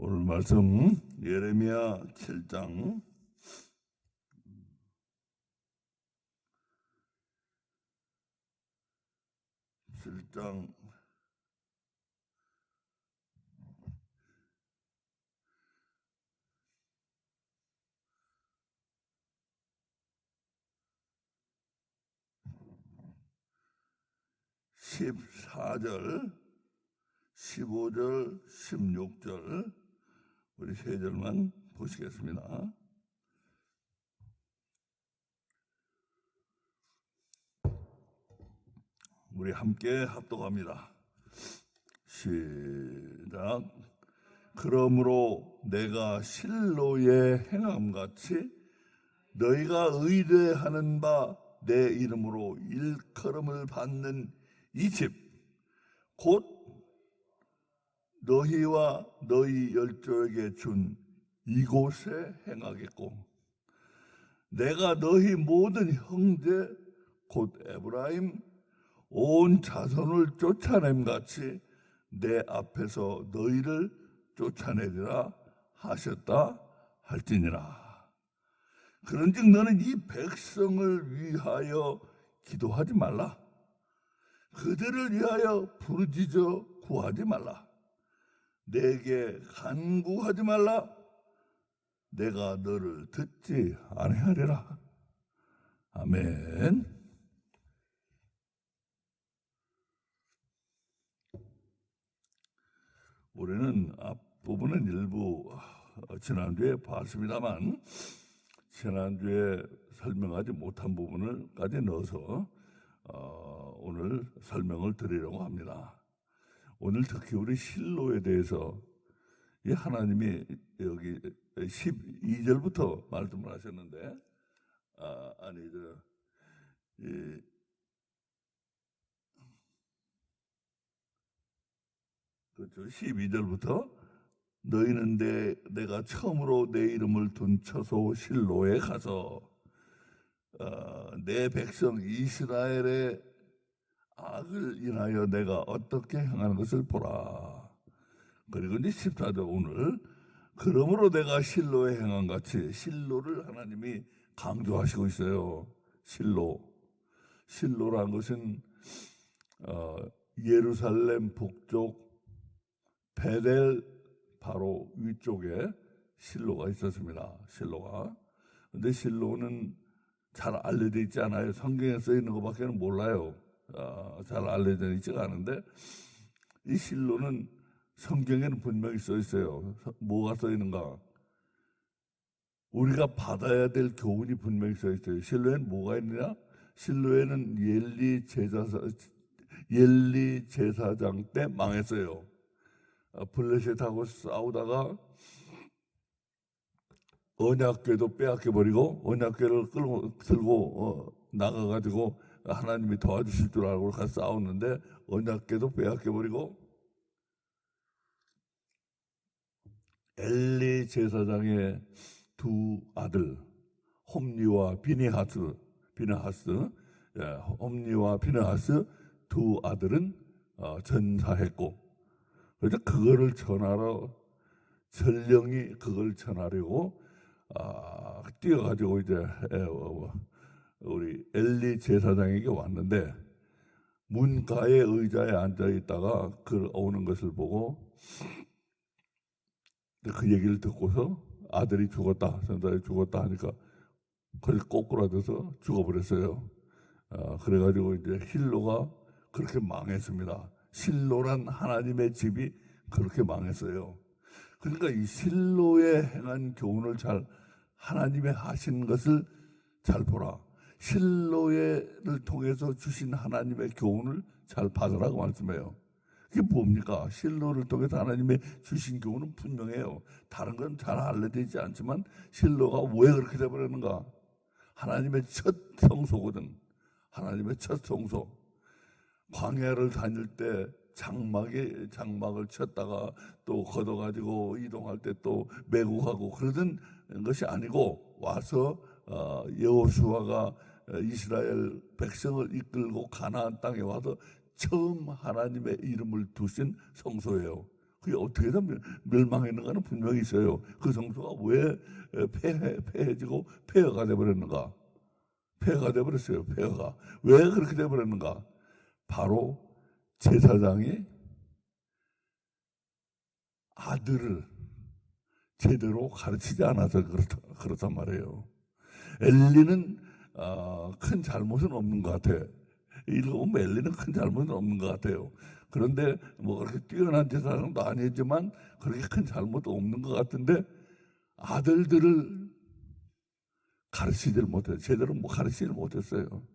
오늘 말씀 예레미야 7장 14절, 15절, 16절 우리 세 절만 보시겠습니다. 우리 함께 합독합니다. 시작. 그러므로 내가 실로의 행함같이 너희가 의뢰하는 바 내 이름으로 일컬음을 받는 이 집 곧 너희와 너희 열조에게 준 이곳에 행하겠고, 내가 너희 모든 형제 곧 에브라임 온 자손을 쫓아냄같이 내 앞에서 너희를 쫓아내리라 하셨다 할지니라. 그런즉 너는 이 백성을 위하여 기도하지 말라. 그들을 위하여 부르짖어 구하지 말라. 내게 간구하지 말라. 내가 너를 듣지 아니하리라. 아멘. 우리는 앞부분은 일부 지난주에 봤습니다만 지난주에 설명하지 못한 부분을까지 넣어서 오늘 설명을 드리려고 합니다. 오늘 특히 우리 실로에 대해서 이 하나님이 여기 12절부터 말씀을 하셨는데, 그렇죠. 12절부터 너희는 내가 처음으로 내 이름을 둔 처소 실로에 가서 내 백성 이스라엘의 악을 인하여 내가 어떻게 행하는 것을 보라. 그리고 이제 14절 오늘 그러므로 내가 실로에 행한 같이, 실로를 하나님이 강조하시고 있어요. 실로란 것은 예루살렘 북쪽 베델 바로 위쪽에 실로가 있었습니다. 실로가. 근데 실로는 잘 알려져 있지 않아요. 성경에 써 있는 것밖에 몰라요. 잘 알려져 있지가 않은데, 이 실로는 성경에는 분명히 써 있어요. 뭐가 써 있는가? 우리가 받아야 될 교훈이 분명히 써 있어요. 실로에는 뭐가 있느냐? 실로에는 엘리 제사장 때 망했어요. 블레셋하고 싸우다가 언약궤도 빼앗겨버리고 언약궤를 들고 나가가지고 하나님이 도와주실 줄 알고 가서 싸웠는데 언약궤도 빼앗겨버리고, 엘리 제사장의 두 아들 홈리와 비느하스, 홈리와 비느하스 두 아들은 전사했고, 그래서 그거를 전하러 전령이 그걸 전하려고 뛰어가지고 이제 우리 엘리 제사장에게 왔는데, 문가의 의자에 앉아 있다가 그 오는 것을 보고 그 얘기를 듣고서 아들이 죽었다, 전사에 죽었다 하니까 거기 꼬꾸라져서 죽어버렸어요. 그래가지고 이제 실로가 그렇게 망했습니다. 실로란 하나님의 집이 그렇게 망했어요. 그러니까 이 실로에 행한 교훈을 하나님의 하신 것을 잘 보라. 실로를 통해서 주신 하나님의 교훈을 잘 받으라고 말씀해요. 그게 뭡니까? 실로를 통해서 하나님의 주신 교훈은 분명해요. 다른 건 잘 알려져 있지 않지만 실로가 왜 그렇게 되어버렸는가? 하나님의 첫 성소거든. 하나님의 첫 성소. 광야를 다닐 때 장막을 쳤다가 또 걷어가지고 이동할 때 또 메고 가고 그러던 것이 아니고, 와서 여호수아가 이스라엘 백성을 이끌고 가나안 땅에 와서 처음 하나님의 이름을 두신 성소예요. 그게 어떻게든 멸망했는가는 분명히 있어요. 그 성소가 왜 폐해지고 폐허가 돼버렸는가? 폐허가 돼버렸어요. 폐허가. 왜 그렇게 돼버렸는가? 바로 제사장이 아들을 제대로 가르치지 않아서 그렇단 말이에요. 엘리는 큰 잘못은 없는 것 같아요. 읽어보면 엘리는 큰 잘못은 없는 것 같아요. 그런데 뭐 그렇게 뛰어난 제사장도 아니지만 그렇게 큰 잘못도 없는 것 같은데 아들들을 가르치지를 못해요. 제대로 가르치지를 못했어요.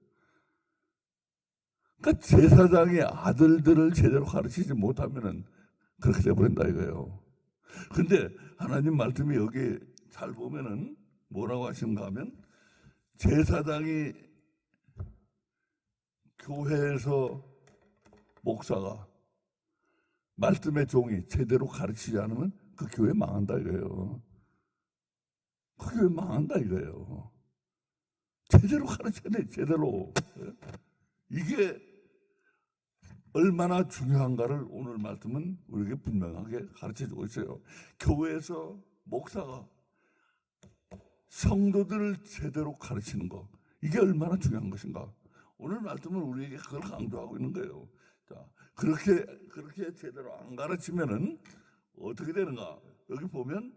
그러니까 제사장이 아들들을 제대로 가르치지 못하면은 그렇게 돼버린다 이거예요. 근데 하나님 말씀이 여기 잘 보면은 뭐라고 하시는가 하면 제사장이 교회에서 목사가 말씀의 종이 제대로 가르치지 않으면 그 교회 망한다 이거예요. 그 교회 망한다 이거예요. 제대로 가르쳐야 돼, 제대로. 이게 얼마나 중요한가를 오늘 말씀은 우리에게 분명하게 가르쳐주고 있어요. 교회에서 목사가 성도들을 제대로 가르치는 거, 이게 얼마나 중요한 것인가. 오늘 말씀은 우리에게 그걸 강조하고 있는 거예요. 자, 그렇게 제대로 안 가르치면은 어떻게 되는가? 여기 보면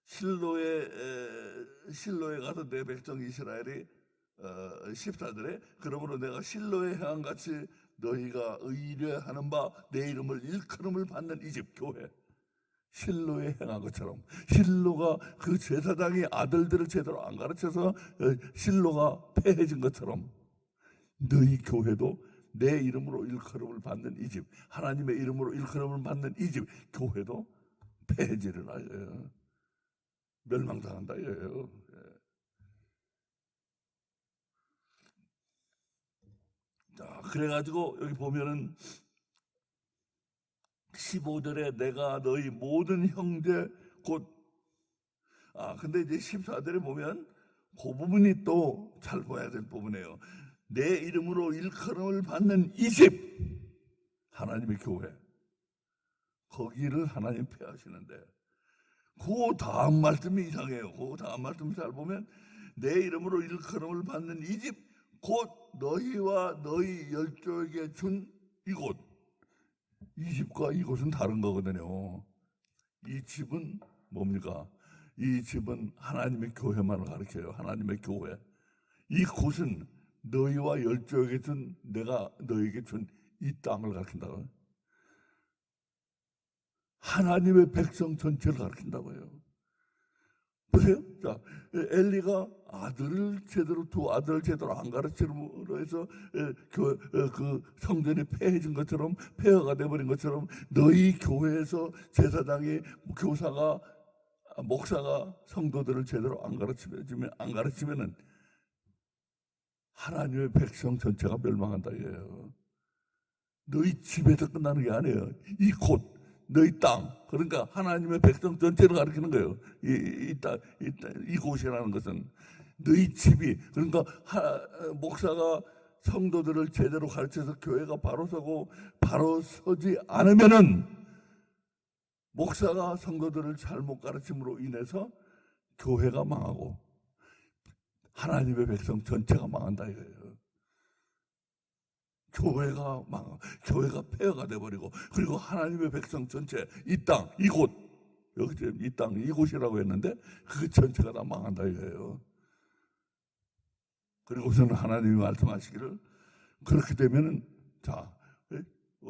실로에 가서 내 백성 이스라엘이 14절에 그러므로 내가 실로에 행한 같이 너희가 의뢰하는 바 내 이름을 일컬음을 받는 이 집 교회, 실로에 행한 것처럼, 실로가 그 제사장이 아들들을 제대로 안 가르쳐서 실로가 폐해진 것처럼 너희 교회도 내 이름으로 일컬음을 받는 이 집, 하나님의 이름으로 일컬음을 받는 이 집 교회도 폐해지를 하여요. 멸망당한다 이거예요. 자, 그래가지고 여기 보면은 15절에 내가 너희 모든 형제 근데 이제 14절에 보면 그 부분이 또 잘 봐야 될 부분이에요. 내 이름으로 일컬음을 받는 이 집, 하나님의 교회, 거기를 하나님 폐하시는데 그 다음 말씀이 이상해요. 그 다음 말씀 잘 보면 내 이름으로 일컬음을 받는 이 집, 곧 너희와 너희 열조에게 준 이곳. 이 집과 이곳은 다른 거거든요. 이 집은 뭡니까? 이 집은 하나님의 교회만을 가르쳐요. 하나님의 교회. 이 곳은 너희와 열조에게 준, 내가 너희에게 준 이 땅을 가르친다고요. 하나님의 백성 전체를 가르친다고요. 보세요. 자, 엘리가 두 아들을 제대로 안 가르침으로 해서 그 성전이 폐해진 것처럼, 폐허가 돼버린 것처럼 너희 교회에서 제사장이, 교사가, 목사가 성도들을 제대로 안 가르치면은 하나님의 백성 전체가 멸망한다 이거예요. 너희 집에서 끝나는 게 아니에요. 이 곳, 너희 땅, 그러니까 하나님의 백성 전체를 가리키는 거예요. 이 곳이라는 것은 너희 집이, 그러니까 목사가 성도들을 제대로 가르쳐서 교회가 바로 서고 바로 서지 않으면은 목사가 성도들을 잘못 가르침으로 인해서 교회가 망하고 하나님의 백성 전체가 망한다 이거예요. 교회가 폐허가 돼버리고, 그리고 하나님의 백성 전체, 이 땅, 이곳, 여기 이 땅, 이곳이라고 했는데 그 전체가 다 망한다 이거예요. 그리고서는 하나님이 말씀하시기를, 그렇게 되면은, 자,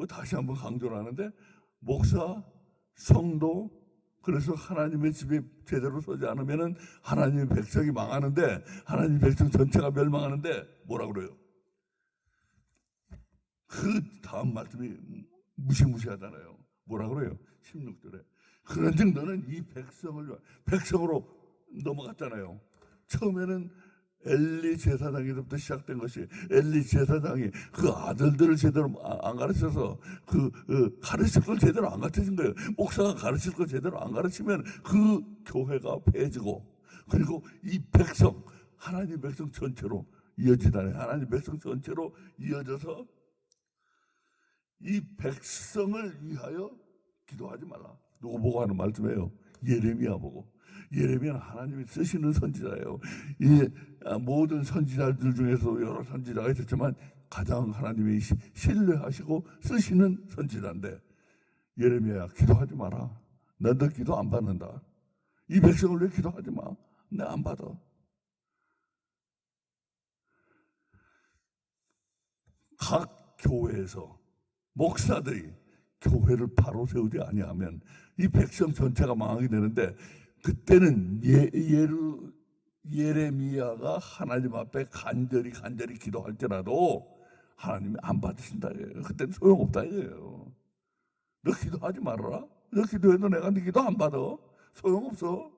다시 한번 강조를 하는데, 목사, 성도, 그래서 하나님의 집이 제대로 서지 않으면은 하나님의 백성이 망하는데, 하나님의 백성 전체가 멸망하는데 뭐라 그래요? 그 다음 말씀이 무시무시하잖아요. 뭐라 그래요? 16절에 그런즉 너는 이 백성으로 넘어갔잖아요. 처음에는 엘리 제사장에서부터 시작된 것이, 엘리 제사장이 그 아들들을 제대로 안 가르쳐서 가르칠 걸 제대로 안 가르쳐준 거예요. 목사가 가르칠 걸 제대로 안 가르치면 그 교회가 폐해지고, 그리고 이 백성, 하나님 백성 전체로 이어지다니, 하나님 백성 전체로 이어져서 이 백성을 위하여 기도하지 말라. 누구 보고 하는 말씀이에요? 예레미야 보고. 예레미야는 하나님이 쓰시는 선지자예요. 이 모든 선지자들 중에서 여러 선지자가 있었지만 가장 하나님이 신뢰하시고 쓰시는 선지자인데, 예레미야 기도하지 마라. 나 너 기도 안 받는다. 이 백성을 왜 기도하지 마? 내가 안 받아. 각 교회에서 목사들이 교회를 바로 세우지 아니하면 이 백성 전체가 망하게 되는데, 그때는 예레미야가 하나님 앞에 간절히 기도할지라도 하나님이 안 받으신다 이거예요. 그때는 소용없다 이거예요. 너 기도하지 말아라. 너 기도해도 내가 네 기도 안 받아. 소용없어.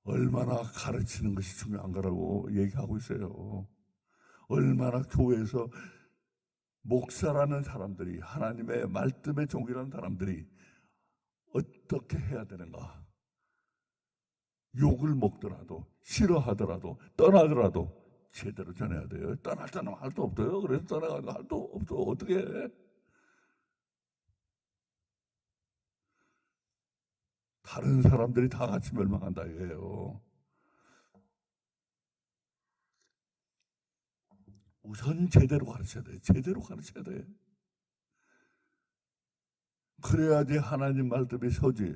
얼마나 가르치는 것이 중요한 거라고 얘기하고 있어요. 얼마나 교회에서 목사라는 사람들이, 하나님의 말씀의 종이라는 사람들이 어떻게 해야 되는가. 욕을 먹더라도, 싫어하더라도, 떠나더라도 제대로 전해야 돼요. 떠날 사람 할 수 없어요. 그래서 떠나가지고 할 수 없어. 어떻게 해? 다른 사람들이 다 같이 멸망한다 이거예요. 우선 제대로 가르쳐야 돼. 제대로 가르쳐야 돼. 그래야지 하나님 말씀이 서지.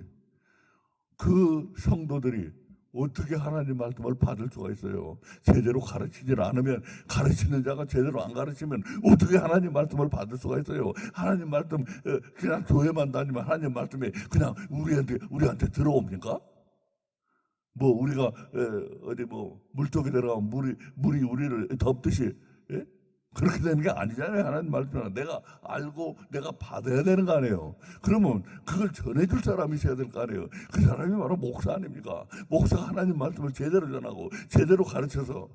그 성도들이 어떻게 하나님 말씀을 받을 수가 있어요? 제대로 가르치질 않으면, 가르치는 자가 제대로 안 가르치면 어떻게 하나님 말씀을 받을 수가 있어요? 하나님 말씀 그냥 교회만 다니면 하나님 말씀이 그냥 우리한테 들어옵니까? 뭐 우리가 어디 뭐 물속에 들어가면 물이 우리를 덮듯이, 예? 그렇게 되는 게 아니잖아요. 하나님 말씀은 내가 알고 내가 받아야 되는 거 아니에요. 그러면 그걸 전해줄 사람이 있어야 될 거 아니에요. 그 사람이 바로 목사 아닙니까? 목사가 하나님 말씀을 제대로 전하고 제대로 가르쳐서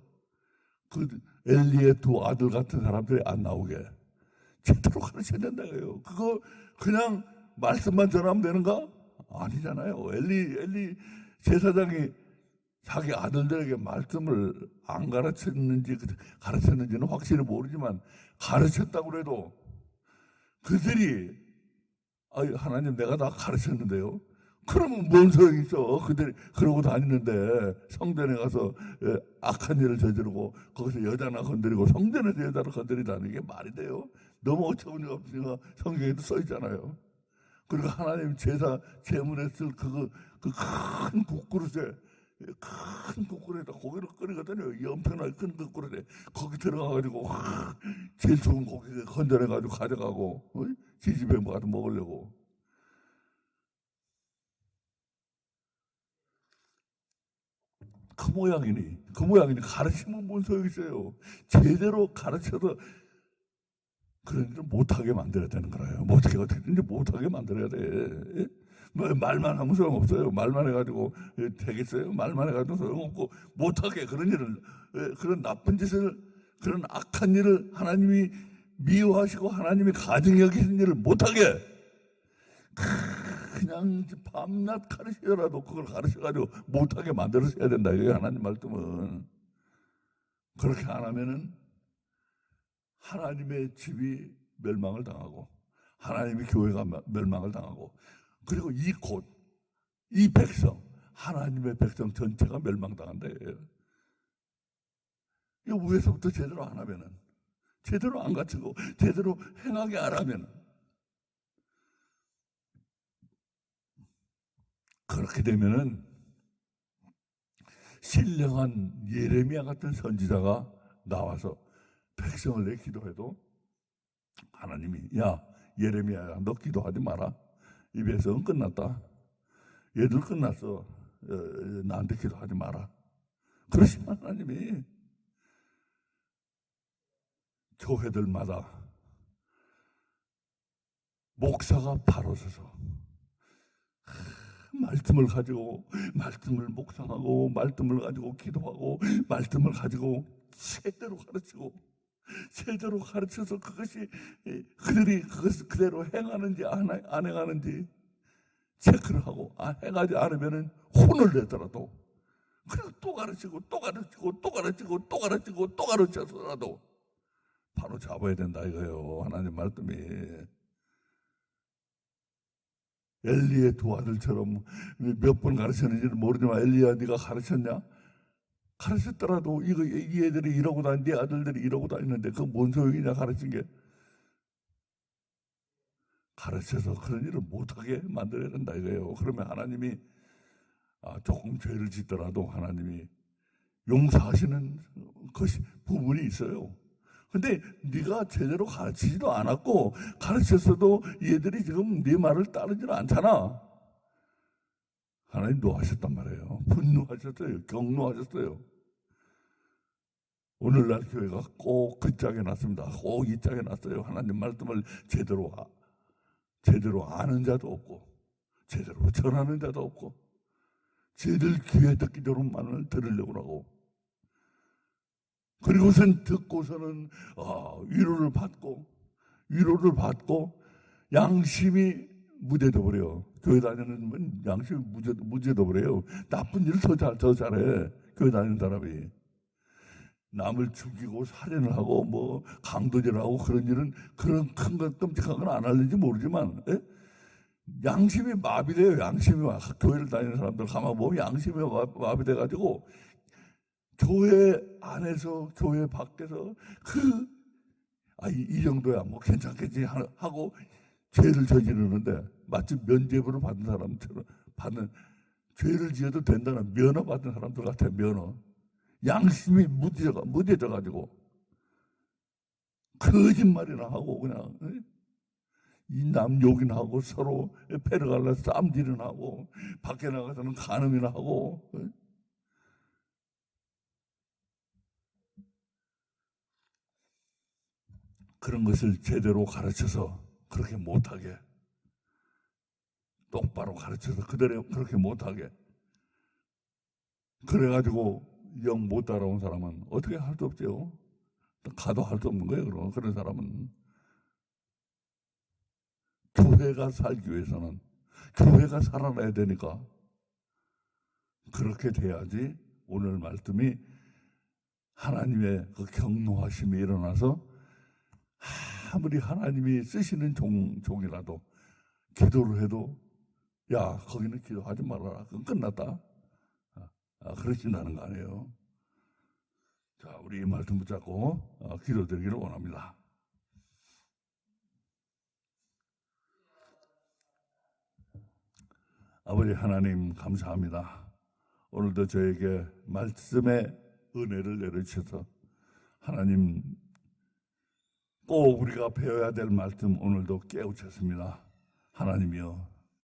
그 엘리의 두 아들 같은 사람들이 안 나오게 제대로 가르쳐야 된다고요. 그거 그냥 말씀만 전하면 되는가? 아니잖아요. 엘리 제사장이 자기 아들들에게 말씀을 안 가르쳤는지는 확실히 모르지만 가르쳤다고 해도 그들이 하나님 내가 다 가르쳤는데요. 그러면 뭔 소용이 있어. 그들이 그러고 다니는데 성전에 가서 악한 일을 저지르고 거기서 여자나 건드리고 성전에서 여자를 건드리다는 게 말이 돼요? 너무 어처구니가 없으니까 성경에도 써 있잖아요. 그리고 하나님 제사 제물에 쓸 그 큰 국그릇에 큰 국그릇에다 고기를 끓이거든요. 이 엄청나게 큰 국그릇에 거기 들어가가지고 제일 좋은 고기 건져내가지고 가져가고 지 집에 뭐 가서 먹으려고. 그 모양이니 가르치면 뭔 소용이 있어요. 제대로 가르쳐서 그런 일을 못하게 만들어야 되는 거예요. 어떻게든지 못하게 만들어야 돼. 뭐 말만 하면 소용없어요. 말만 해가지고 되겠어요? 말만 해가지고 소용없고, 못하게 그런 일을, 그런 나쁜 짓을, 그런 악한 일을 하나님이 미워하시고 하나님이 가증히 여기신 일을 못하게 그냥 밤낮 가르치더라도 그걸 가르쳐가지고 못하게 만들어서 해야 된다. 이게 하나님 말씀은. 그렇게 안 하면은 하나님의 집이 멸망을 당하고 하나님의 교회가 멸망을 당하고, 그리고 이 백성, 하나님의 백성 전체가 멸망당한다. 이 위에서부터 제대로 안 하면은, 제대로 안 갖추고 제대로 행하게 안 하면은, 그렇게 되면은 신령한 예레미야 같은 선지자가 나와서 백성을 내 기도해도 하나님이 야 예레미야야 너 기도하지 마라. 이 백성은 끝났다. 얘들 끝났어. 나한테 기도하지 마라. 그러시면 하나님이 교회들마다 목사가 바로 서서 말씀을 가지고 말씀을 묵상하고 말씀을 가지고 기도하고 말씀을 가지고 제대로 가르치고 제대로 가르쳐서 그것이 그들이 그것을 그대로 행하는지 안 행하는지 체크를 하고 행하지 않으면 혼을 내더라도, 그리고 또 가르치고 또 가르치고 또 가르치고 또 가르치고 또 가르쳐서라도 바로 잡아야 된다 이거예요. 하나님 말씀이. 엘리의 두 아들처럼 몇 번 가르쳤는지는 모르지만 엘리야 네가 가르쳤냐? 가르쳤더라도 이 애들이 이러고 다니, 네 아들들이 이러고 다니는데 그 뭔 소용이냐 가르친 게. 가르쳐서 그런 일을 못하게 만들어야 된다 이거예요. 그러면 하나님이 조금 죄를 짓더라도 하나님이 용서하시는 것이 부분이 있어요. 근데 네가 제대로 가르치지도 않았고 가르쳤어도 얘들이 지금 네 말을 따르지는 않잖아. 하나님 노하셨단 말이에요. 분노하셨어요. 경노하셨어요. 오늘날 교회가 꼭 그 짝에 났습니다. 꼭 이 짝에 났어요. 하나님 말씀을 제대로 아는 자도 없고 제대로 전하는 자도 없고 쟤들 귀에 듣기로만을 들으려고 하고 그리고선 듣고서는 위로를 받고 양심이 무뎌져 버려요. 교회 다니는 분 양심이 무뎌져 버려요. 나쁜 일을 더 잘해. 교회 다니는 사람이. 남을 죽이고 살인을 하고 뭐 강도질을 하고 그런 일은 그런 큰 건 끔찍한 건 안 하는지 모르지만 양심이 마비돼요. 양심이 교회를 다니는 사람들 가만 보면 양심이 마비돼가지고 교회 안에서 교회 밖에서 이 정도야 뭐 괜찮겠지 하고 죄를 저지르는데 마치 면죄부를 받은 사람처럼 죄를 지어도 된다는 면허 받은 사람들 같아. 면허. 양심이 무뎌져가지고 거짓말이나 하고 그냥 이 남 욕이나 하고 서로 패를 갈라서 쌈질이나 하고 밖에 나가서는 간음이나 하고 그런 것을 제대로 가르쳐서 그렇게 못하게 똑바로 가르쳐서 그대로 그렇게 못하게 그래가지고 영 못 따라온 사람은 어떻게 할 수 없죠. 가도 할 수 없는 거예요. 그런 사람은 교회가 살기 위해서는 교회가 살아나야 되니까 그렇게 돼야지 오늘 말씀이 하나님의 그 경노하심이 일어나서 아무리 하나님이 쓰시는 종이라도 기도를 해도 야 거기는 기도하지 말아라. 그건 끝났다. 그러신다는 거 아니에요. 자, 우리 이 말씀 붙잡고 기도드리기를 원합니다. 아버지 하나님 감사합니다. 오늘도 저에게 말씀의 은혜를 내려주셔서 하나님 꼭 우리가 배워야 될 말씀 오늘도 깨우쳤습니다. 하나님이여